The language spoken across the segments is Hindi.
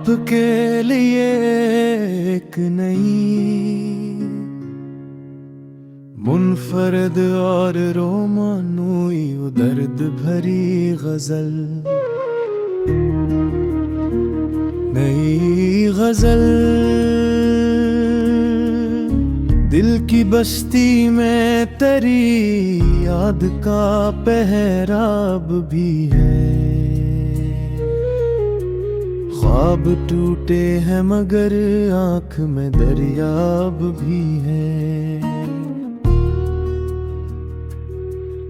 आपके लिए एक नई मुनफरद और रोमानोई दर्द भरी गजल, नई गजल। दिल की बस्ती में तेरी याद का पहराब भी है। ख्वाब टूटे हैं मगर आँख में दरियाब भी है।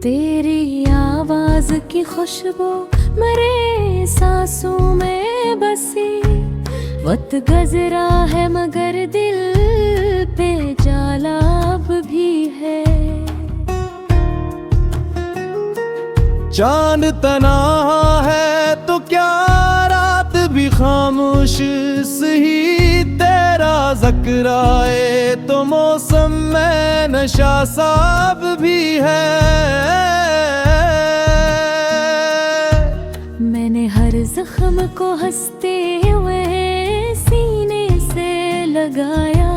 तेरी आवाज की खुशबू मेरे सांसों में बसी, वक्त गुज़रा है मगर दिल पे जालाब भी है। चांद तना है तो क्या रात भी खामोश सही, तेरा ज़िक्र आए तो मौसम में नशा साब भी है। मैंने हर जख्म को हंसते हुए सीने से लगाया,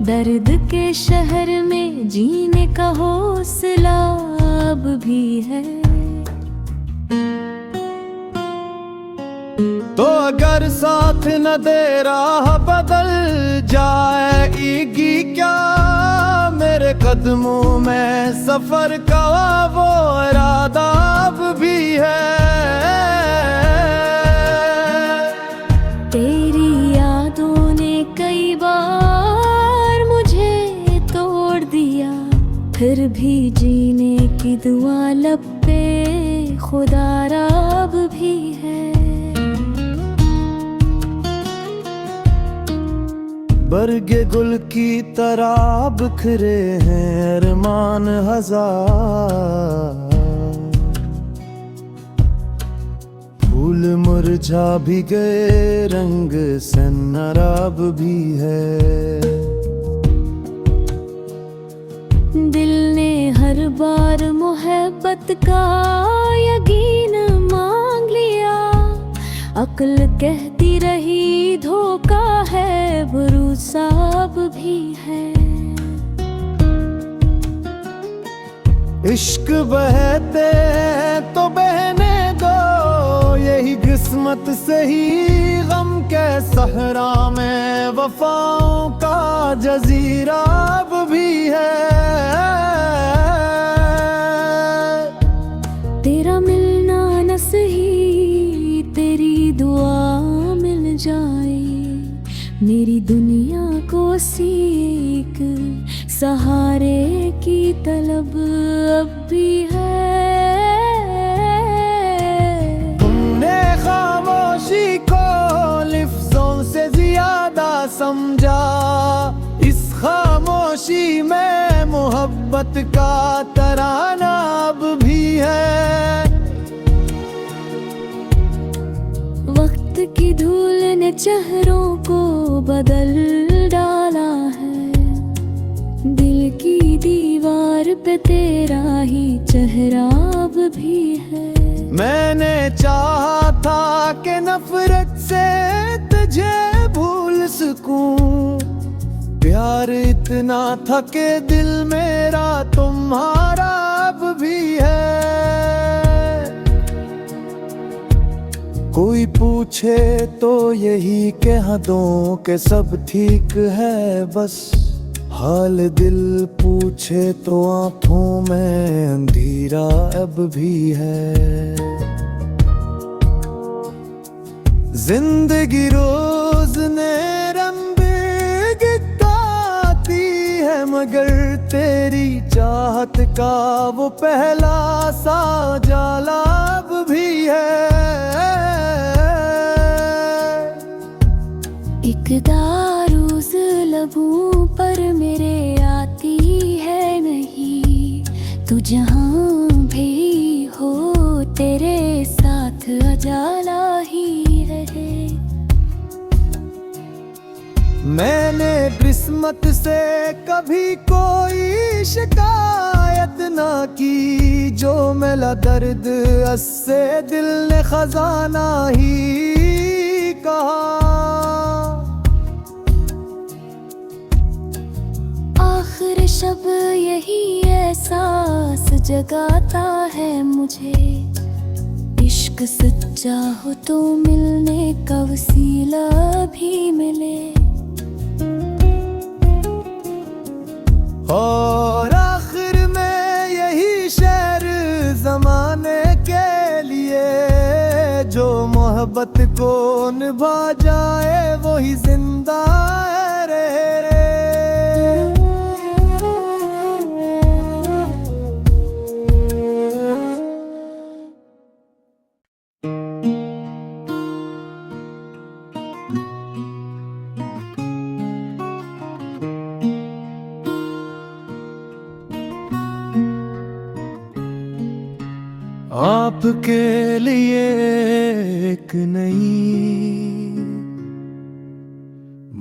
दर्द के शहर में जीने का हौसला अब भी है। तो अगर साथ न दे राह बदल जाएगी क्या, मेरे कदमों में सफर का वो इरादा अब भी है। तेरी यादों ने कई बार मुझे तोड़ दिया, फिर भी जीने की दुआ लब पे खुदारा अब भी है। बरगे गुल की तरह बिखरे हैं अरमान हजार, फूल मुरझा भी गए रंग सन्नाराब भी है। दिल ने हर बार मोहब्बत का यकीन मांग लिया, अक्ल कहती रही धोखा है भरोसा अब भी है। इश्क बहते तो बहने दो, यही किस्मत से ही गम के सहरा में वफाओं का जजीरा अब भी है। तेरा मिलना न सही तेरी दुआ मिल जाए, मेरी दुनिया को सीख सहारे की तलब अब भी है। तुमने खामोशी को लफ्ज़ों से ज्यादा समझा, इस खामोशी में मोहब्बत का तराना अब भी है। वक्त की धूल ने चेहरों को बदल डाला है, दिल की दीवार पे तेरा ही चेहरा अब भी है। मैंने चाहा था कि नफरत से तुझे भूल सकूं, प्यार इतना था कि दिल मेरा तुम्हारा अब भी है। कोई पूछे तो यही कह दूं कि सब ठीक है बस, हाल दिल पूछे तो आंखों में अंधेरा अब भी है। जिंदगी रोज ने रंग दिखाती है, मगर तेरी चाहत का वो पहला सा जाला अब भी है। एक दारूज लबों पर मेरे आती है नहीं, तू जहाँ भी हो तेरे साथ अजाला ही रहे। मैंने किस्मत से कभी कोई शिकायत ना की, जो मिला दर्द उससे दिल ने खजाना ही कहा। आखिर शब यही एहसास जगाता है मुझे, इश्क सच्चा हो तो मिलने का वसीला भी मिले। और आखिर में यही शेर जमाने के लिए, जो मोहब्बत को निभा जाए वही जिंदा है रे। आपके लिए एक नई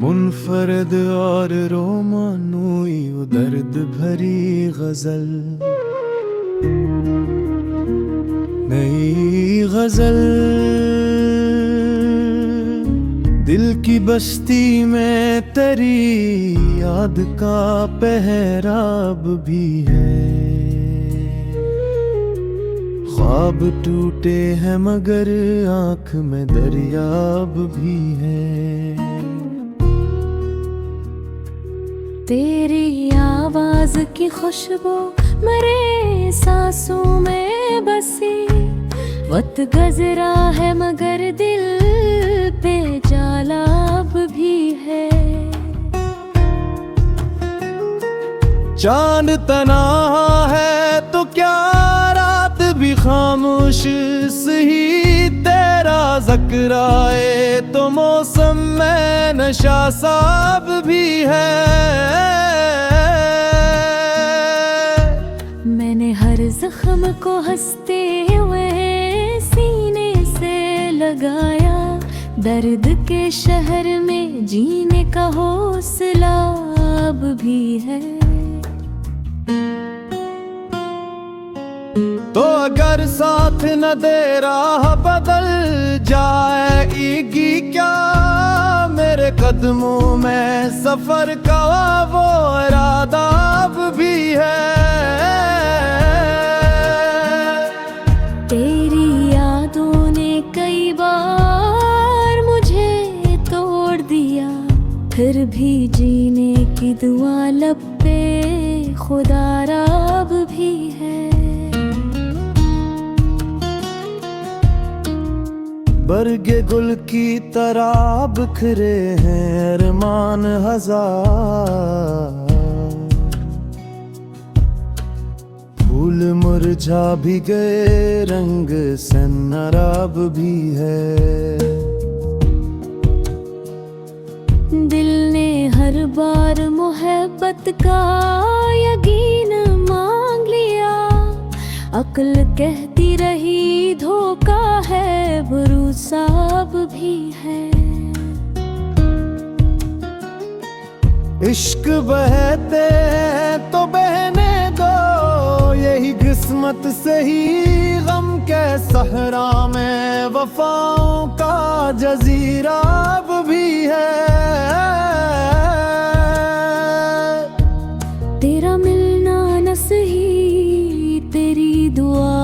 मुनफरद और रोमानोई दर्द भरी गजल, नई गजल। दिल की बस्ती में तेरी याद का पहराब भी है। ख्वाब टूटे हैं मगर आँख में दरियाब भी है। तेरी आवाज की खुशबू मेरे सांसों में बसी, वक्त गुजरा है मगर दिल पे जालाब भी है। चांद तना है तो क्या रात भी खामोश सही, तेरा ज़िक्र आए तो मौसम में नशा साब भी है। मैंने हर जख्म को हंसते हुए सीने से लगाया, दर्द के शहर में जीने का हौसला अब भी है। तो अगर साथ न दे राह बदल जाएगी क्या, मेरे कदमों में सफर का वो इरादा अब भी है। तेरी यादों ने कई बार मुझे तोड़ दिया, फिर भी जीने की दुआ लब पे खुदारा अब भी है। बरगे गुल की तरह बिखरे हैं अरमान हजार, फूल मुरझा भी गए रंग सन्नाराब भी है। दिल ने हर बार मोहब्बत का यकीन मांग लिया, अक्ल कहती रही धोखा है भरोसा अब भी है। इश्क बहते हैं तो बहने दो, यही किस्मत से ही गम के सहरा में वफाओं का जजीरा अब भी है। तेरा मिलना न सही तेरी दुआ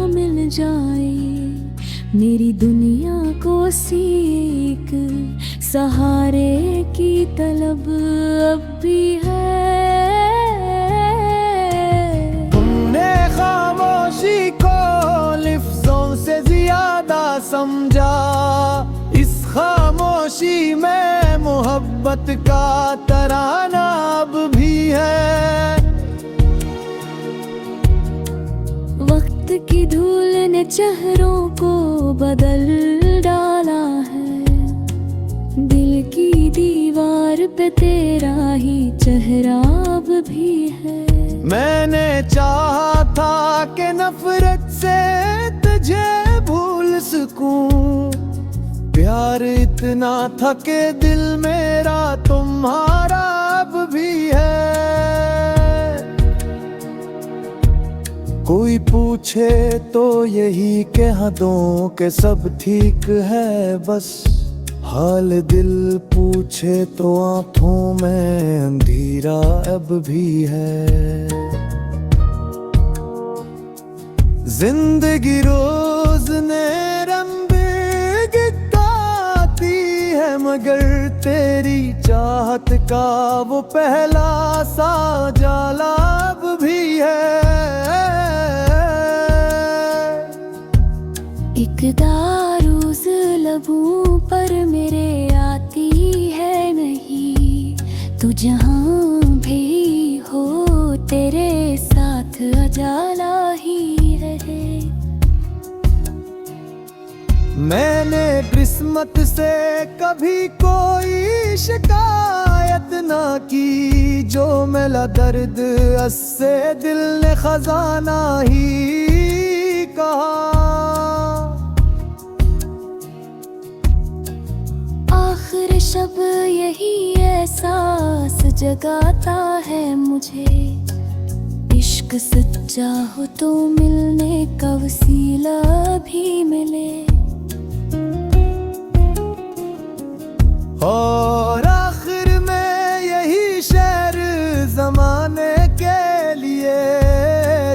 मिल जाए, मेरी दुनिया को सीख सहारे की तलब अब भी है। तुमने खामोशी को लफ्ज़ों से ज्यादा समझा, इस खामोशी में मोहब्बत का तराना अब भी है। वक्त की धूल ने चेहरों को बदल डाला है, दिल की दीवार पे तेरा ही चेहरा अब भी है। मैंने चाहा था कि नफरत से तुझे भूल सकूं, प्यार इतना था कि दिल मेरा तुम्हारा अब भी है। कोई पूछे तो यही कह दूं कि सब ठीक है, बस हाल दिल पूछे तो आंखों में अंधेरा अब भी है। जिंदगी रोज ने रंग गिटाती है, मगर तेरी चाहत का वो पहला सा जाला अब भी है। एक दारूज लबों पर मेरे आती है नहीं, तू जहाँ भी हो तेरे साथ अजाला ही रहे। मैंने किस्मत से कभी कोई शिकायत ना की, जो मिला दर्द उससे दिल ने खजाना ही कहा। आखिर शब यही एहसास जगाता है मुझे, इश्क सच्चा हो तो मिलने का वसीला भी मिले। और आखिर में यही शेर जमाने के लिए,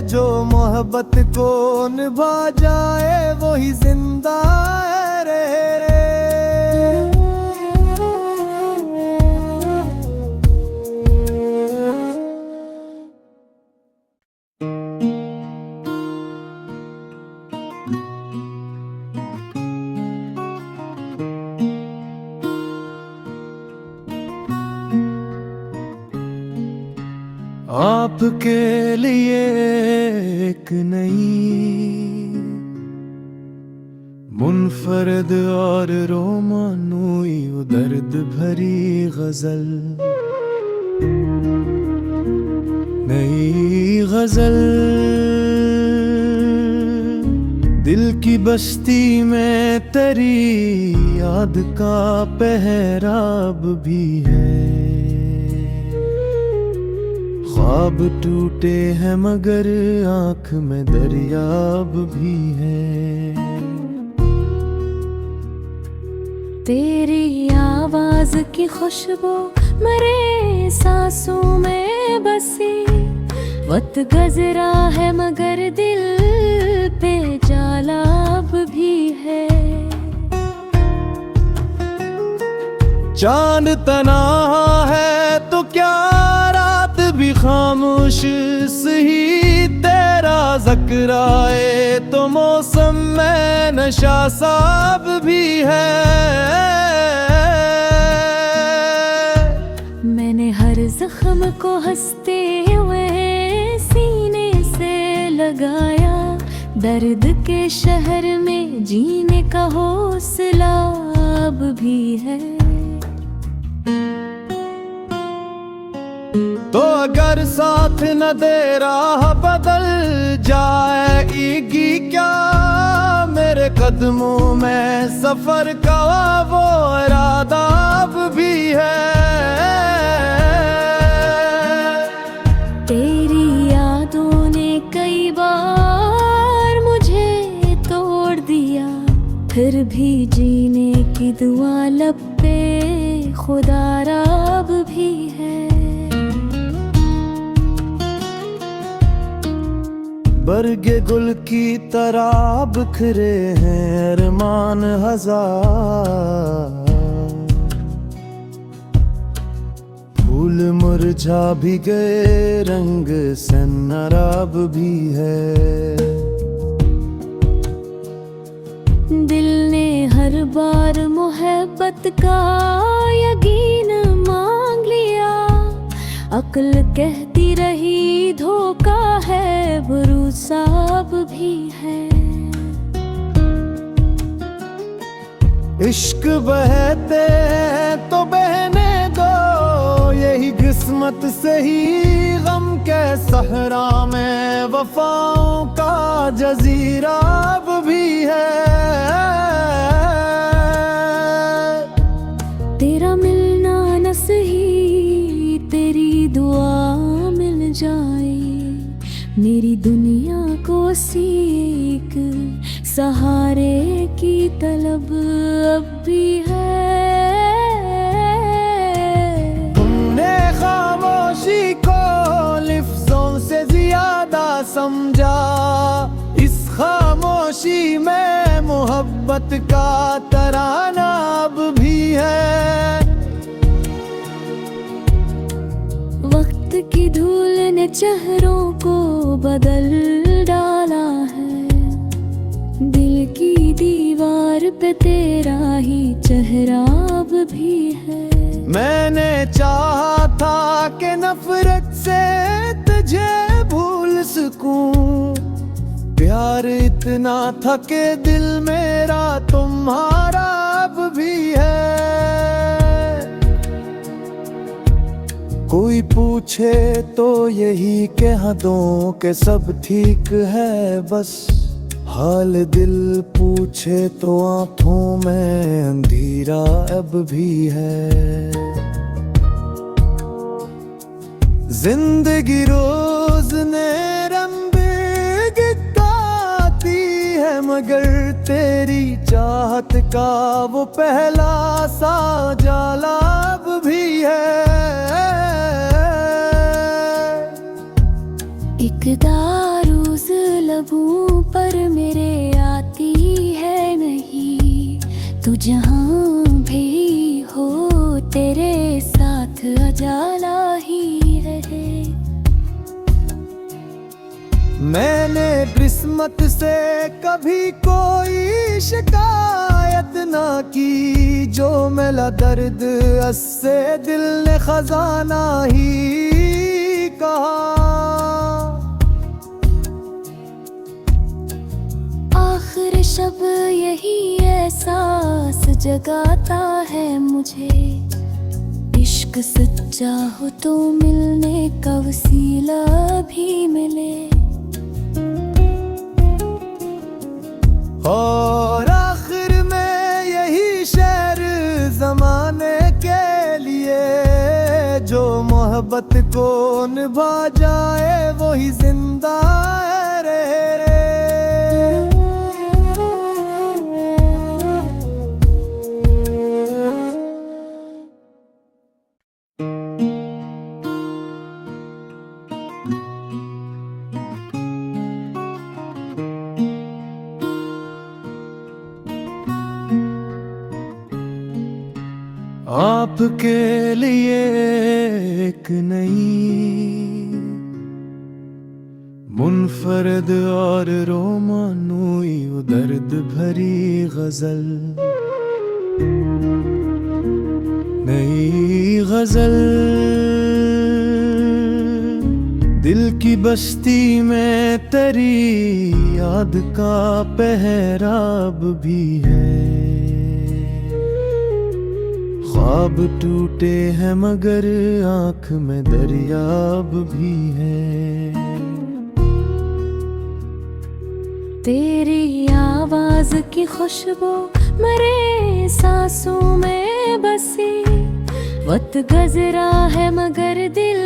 जो मोहब्बत को निभा जाए वही जिंदा रहे। आपके लिए एक नई मुनफरद और रोमानोई दर्द भरी गजल, नई गजल दिल की बस्ती में तेरी याद का पहराब भी है। ख्वाब टूटे हैं मगर आँख में दरियाब भी है। तेरी आवाज की खुशबू मेरे सांसों में बसी, वक्त गुजरा है मगर दिल पे जाला अब भी है। चांद तना है तो क्या रात भी खामोश सही, तेरा ज़िक्र आए तो मौसम में नशा साब भी है। मैंने हर जख्म को हंसते हुए सीने से लगाया, दर्द के शहर में जीने का हौसला अब भी है। तो अगर साथ न दे राह बदल जाएगी क्या, मेरे कदमों में सफर का वो इरादा अब भी है। तेरी यादों ने कई बार मुझे तोड़ दिया, फिर भी जीने की दुआ लब पे खुदारा अब भी है। बरगे गुल की तरह बिखरे हैं अरमान हजार, फूल मुरझा भी गए रंग सन्नाराब भी है। दिल ने हर बार मोहब्बत का यकीन मांग लिया, अक्ल कहती रही धोखा है भरोसा अब भी है। इश्क बहते हैं तो बहने दो, यही किस्मत से ही गम के सहरा में वफाओं का जजीरा अब भी है। तेरा मिलना न सही तेरी दुआ मिल जाए, मेरी दुनिया को सीख सहारे की तलब अब भी है। समझा, इस खामोशी में मोहब्बत का तराना अब भी है। वक्त की धूल ने चेहरों को बदल डाला है, दिल की दीवार पे तेरा ही चेहरा अब भी है। मैंने चाहा था कि नफरत से तुझे भूल सकूं, प्यार इतना था कि दिल मेरा तुम्हारा अब भी है। कोई पूछे तो यही कह दूं कि सब ठीक है बस, हाल दिल पूछे तो आंखों में अंधेरा अब भी है। जिंदगी रोज ने रंग गिटाती है, मगर तेरी चाहत का वो पहला सा जाला अब भी है। एक दारूस लबों पर मेरे आती है नहीं, तू जहाँ भी हो तेरे साथ अजाला ही रहे। मैंने किस्मत से कभी कोई शिकायत ना की, जो मिला दर्द उससे दिल ने खजाना ही कहा। आखिर शब यही एहसास जगाता है मुझे, इश्क सच्चा हो तो मिलने का वसीला भी मिले। और आखिर में यही शेर जमाने के लिए, जो मोहब्बत को निभा जाए वही जिंदा रहे। आपके लिए एक नई मुनफरद और रोमानोई दर्द भरी गजल, नई गजल दिल की बस्ती में तेरी याद का पहराब भी है। ख्वाब टूटे हैं मगर आँख में दरियाब भी है। तेरी आवाज की खुशबू मेरे सांसों में बसी, वक्त गुजरा है मगर दिल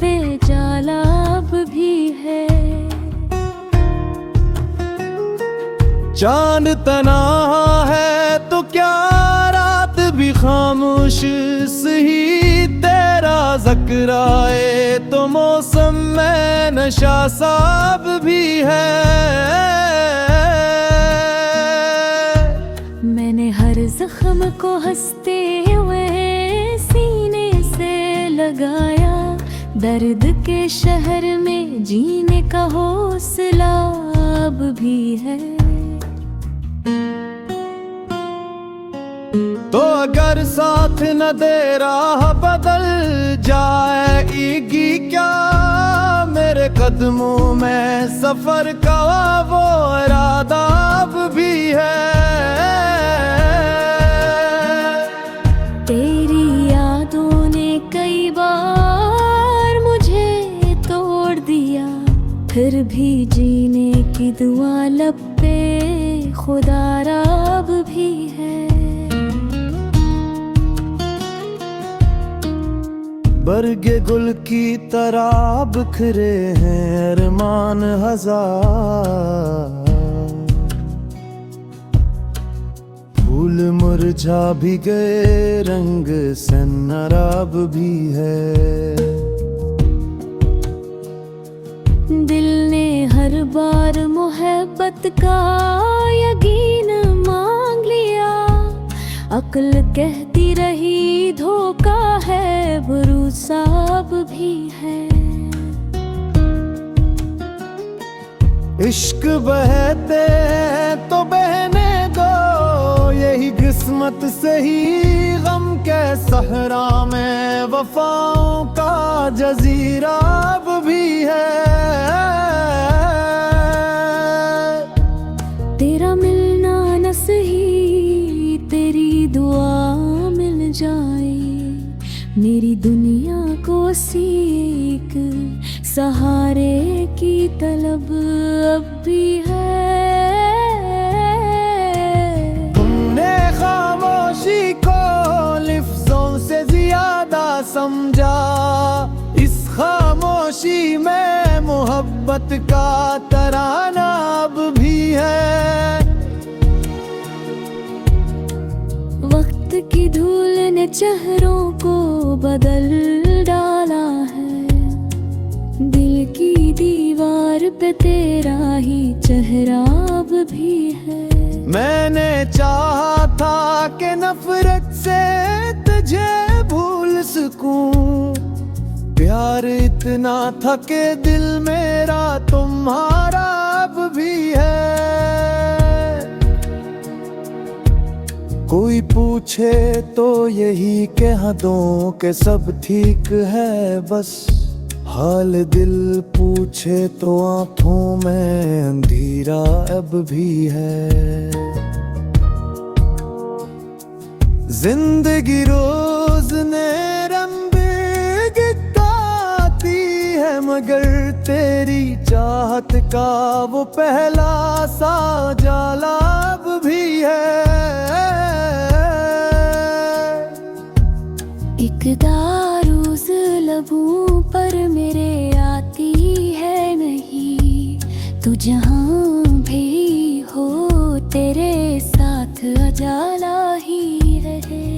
पे जाला अब भी है। चांद तना है तो क्या रात भी खामोश सही, तेरा ज़िक्र आए तो मौसम में नशा साब भी है। मैंने हर जख्म को हंसते हुए सीने से लगाया, दर्द के शहर में जीने का हौसला अब भी है। तो अगर साथ न दे राह बदल जाएगी क्या, मेरे कदमों में सफर का वो इरादा अब भी है। तेरी यादों ने कई बार मुझे तोड़ दिया, फिर भी जीने की दुआ लब पे खुदारा अब भी है। बरगे गुल की तरह बिखरे हैं अरमान हजार, फूल मुरझा भी गए रंग सन्नाराब भी है। दिल ने हर बार मोहब्बत का यकीन मांग लिया। अक्ल कहती रही धोखा है, भरोसा अब भी है। इश्क बहते हैं तो बहने दो, यही किस्मत से ही गम के सहरा में वफाओं का जजीरा अब भी है। तेरा मिलना न सही, तेरी दुआ मिल जाए। मेरी दुनिया को सीख सहारे की तलब अब भी है। तुमने खामोशी को लिफ्ज़ों से ज्यादा समझा, इस खामोशी में मोहब्बत का तराना अब भी है। वक्त की धूल ने चेहरों को बदल डाला है। दिल की दीवार पे तेरा ही चेहरा अब भी है। मैंने चाहा था कि नफरत से तुझे भूल सकूं, प्यार इतना था कि दिल मेरा तुम्हारा अब भी है। कोई पूछे तो यही कह दूं कि सब ठीक है बस, हाल दिल पूछे तो आंखों में अंधेरा अब भी है। जिंदगी रोज ने रंग गिटाती है, मगर तेरी चाहत का वो पहला सा जाला अब भी है। एक दारूज लबों पर मेरे आती है नहीं, तू जहाँ भी हो तेरे साथ अजाला ही रहे।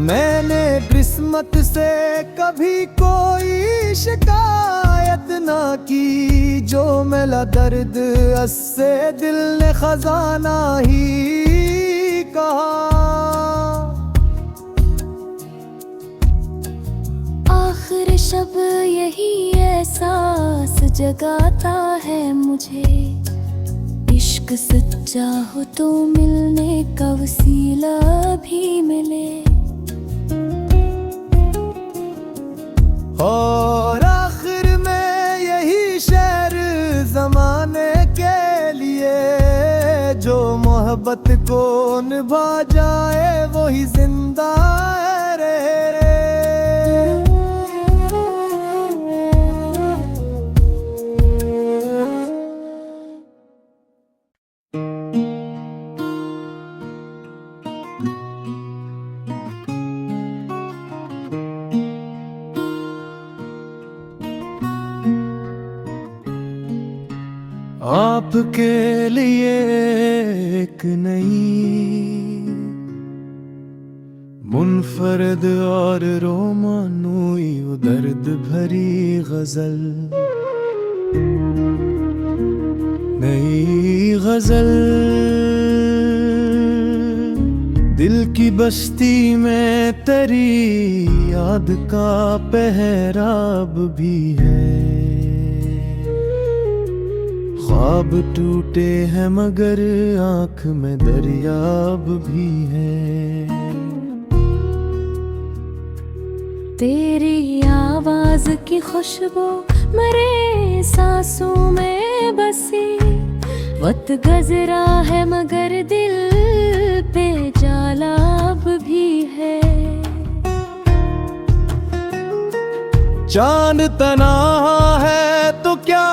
मैंने किस्मत से कभी कोई शिकायत ना की, जो मिला दर्द उससे दिल ने खजाना ही कहा। आखिर शब यही एहसास जगाता है मुझे, इश्क सच्चा हो तो मिलने का वसीला भी मिले। और आखिर में यही शेर जमाने के लिए, जो मोहब्बत को निभा जाए वही जिंदा रहे। आपके लिए एक नई मुनफरद और रोमानोई दर्द भरी गजल, नई गजल। दिल की बस्ती में तेरी याद का पहराब भी है। ख्वाब टूटे हैं मगर आँख में दरियाब भी है। तेरी आवाज की खुशबू मेरे सांसों में बसी, वक्त गुजरा है मगर दिल पे जाला अब भी है। चांद तना है तो क्या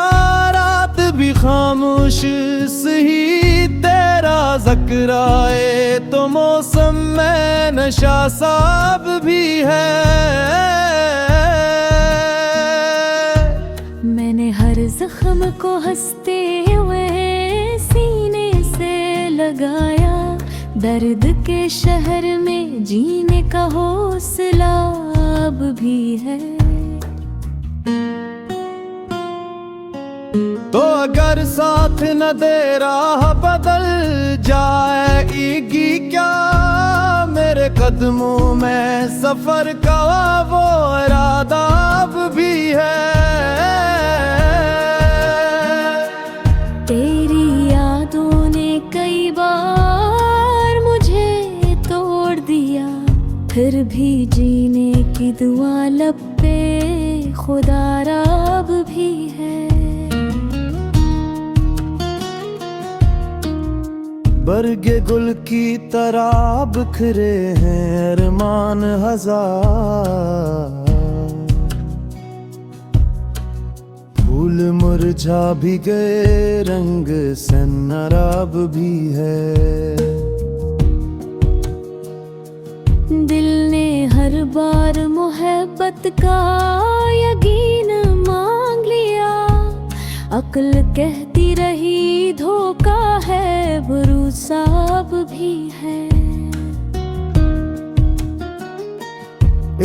रात भी खामोश सही, तेरा ज़िक्र आए तो मौसम में नशा साब भी है। मैंने हर जख्म को हंसते हुए सीने से लगाया, दर्द के शहर में जीने का हौसला अब भी है। तो अगर साथ न दे राह बदल जाएगी क्या, मेरे कदमों में सफर का वो इरादा अब भी है। तेरी यादों ने कई बार मुझे तोड़ दिया, फिर भी जीने की दुआ लब पे खुदारा अब भी है। बरगे गुल की तरह बिखरे हैं अरमान हजार, फूल मुरझा भी गए रंग सन्नाराब भी है। दिल ने हर बार मोहब्बत का यकीन मांग लिया, अक्ल कहती रही धोखा है, भरोसा अब भी है।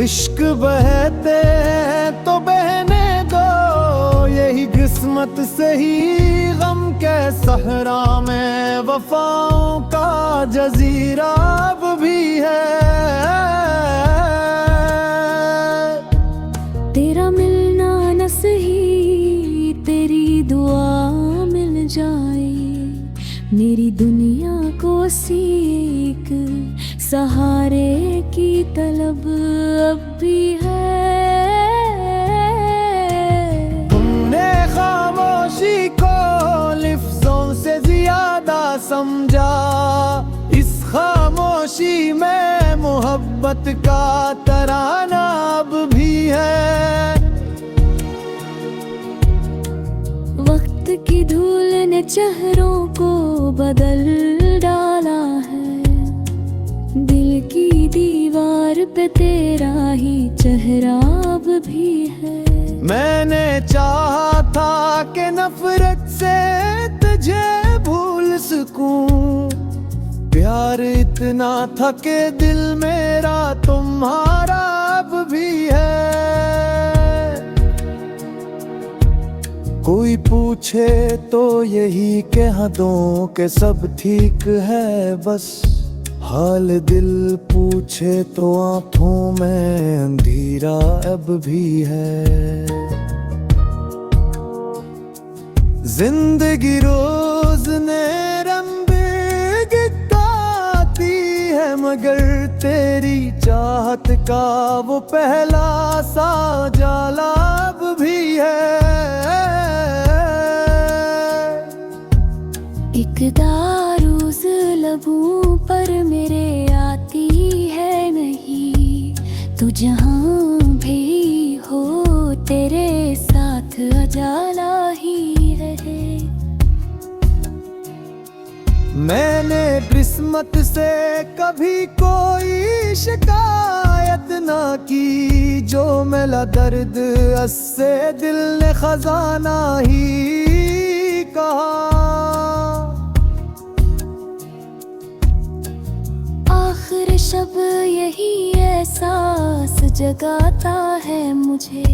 इश्क बहते हैं तो बहने दो, यही किस्मत से ही गम के सहरा में वफाओं का जजीरा अब भी है। तेरा मिलना न सही, तेरी दुआ मिल जाए, मेरी दुनिया को सीख सहारे की तलब अब भी है। तुमने खामोशी को लिफ्ज़ों से ज्यादा समझा, इस खामोशी में मोहब्बत का तराना अब भी है। वक्त की धूल ने चेहरों को बदल डाला है, दिल की दीवार पे तेरा ही चेहरा अब भी है। मैंने चाहा था कि नफरत से तुझे भूल सकूं, प्यार इतना था कि दिल मेरा तुम्हारा अब भी है। कोई पूछे तो यही कह दूं कि सब ठीक है बस, हाल दिल पूछे तो आंखों में अंधेरा अब भी है। जिंदगी रोज ने रंग गिताती है, मगर तेरी चाहत का वो पहला सा जाला अब भी है। एक दारूज लबों पर मेरे आती है नहीं, तू जहाँ भी हो तेरे साथ अजाला ही रहे। मैंने किस्मत से कभी कोई शिकायत ना की, जो मिला दर्द उससे दिल ने खजाना ही कहा। आखिर शब यही एहसास जगाता है मुझे,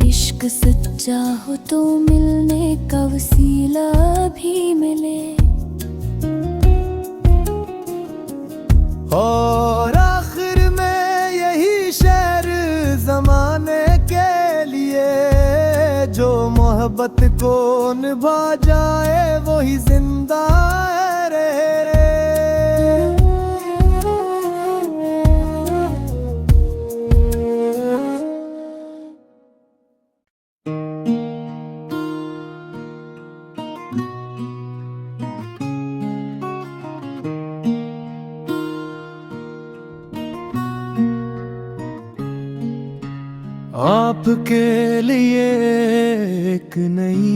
इश्क सच्चा हो तो मिलने का वसीला भी मिले। और आखिर में यही शेर जमाने के लिए, जो मोहब्बत को निभा जाए वही जिंदा है रे। आपके लिए एक नई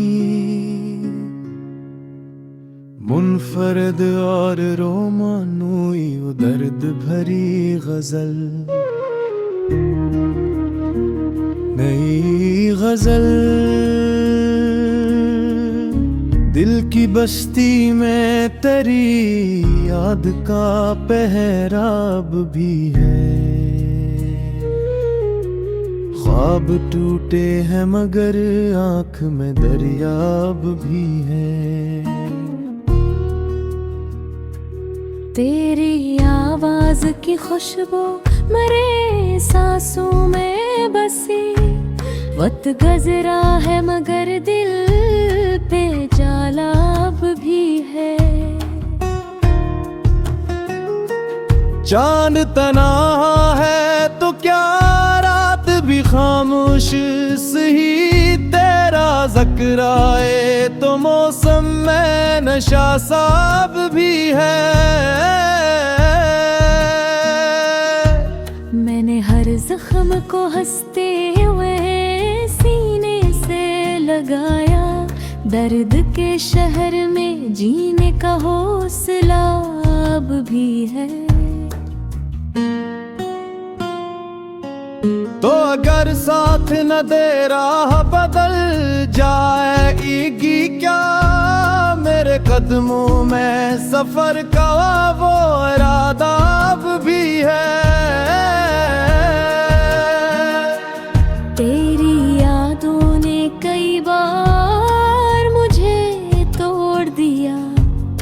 मुनफरद और रोमानोई दर्द भरी गजल, नई गजल दिल की बस्ती में तेरी याद का पहराब भी है। ख्वाब टूटे हैं मगर आंख में दरिया अब भी है। तेरी आवाज की खुशबू मेरे सांसों में बसी, वक्त गुजरा है मगर दिल पे जाला अब भी है। चांद तना है तो क्या रात भी खामोश सही, तेरा ज़िक्र आए तो मौसम में नशा साब भी है। मैंने हर जख्म को हंसते हुए सीने से लगाया, दर्द के शहर में जीने का हौसला अब भी है। तो अगर साथ न दे राह बदल जाएगी क्या, मेरे कदमों में सफर का वो इरादा अब भी है। तेरी यादों ने कई बार मुझे तोड़ दिया,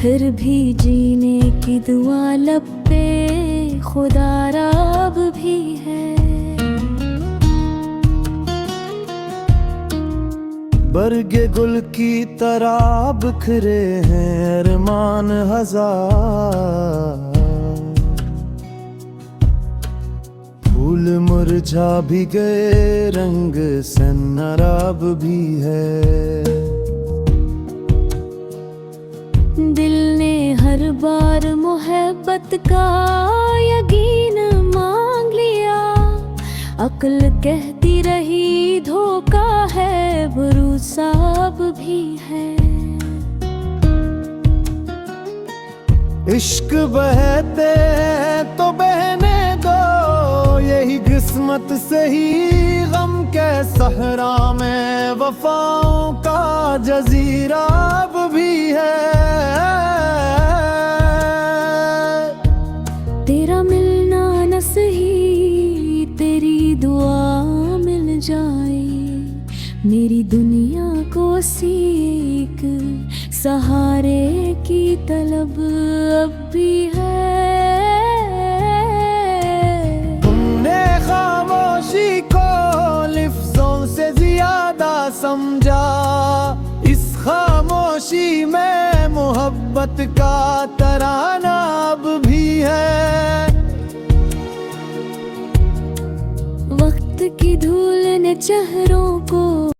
फिर भी जीने की दुआ लब पे खुदारा अब भी है। बरगे गुल की तरह बिखरे हैं अरमान हजार, फूल मुरझा भी गए रंग सन्नाराब भी है। दिल ने हर बार मोहब्बत का यकीन मांग लिया, अक्ल कहती रही धोखा है, भरोसा अब भी है। इश्क बहते तो बहने दो, यही किस्मत से ही गम के सहरा में वफाओं का जजीरा अब भी है। तेरा मिलना न सही, तेरी दुआ मिल जाए, मेरी दुनिया को सीख सहारे की तलब अब भी है। तुमने खामोशी को लफ्ज़ों से ज्यादा समझा, इस खामोशी में मोहब्बत का तराना अब भी है। वक्त की धूल ने चेहरों को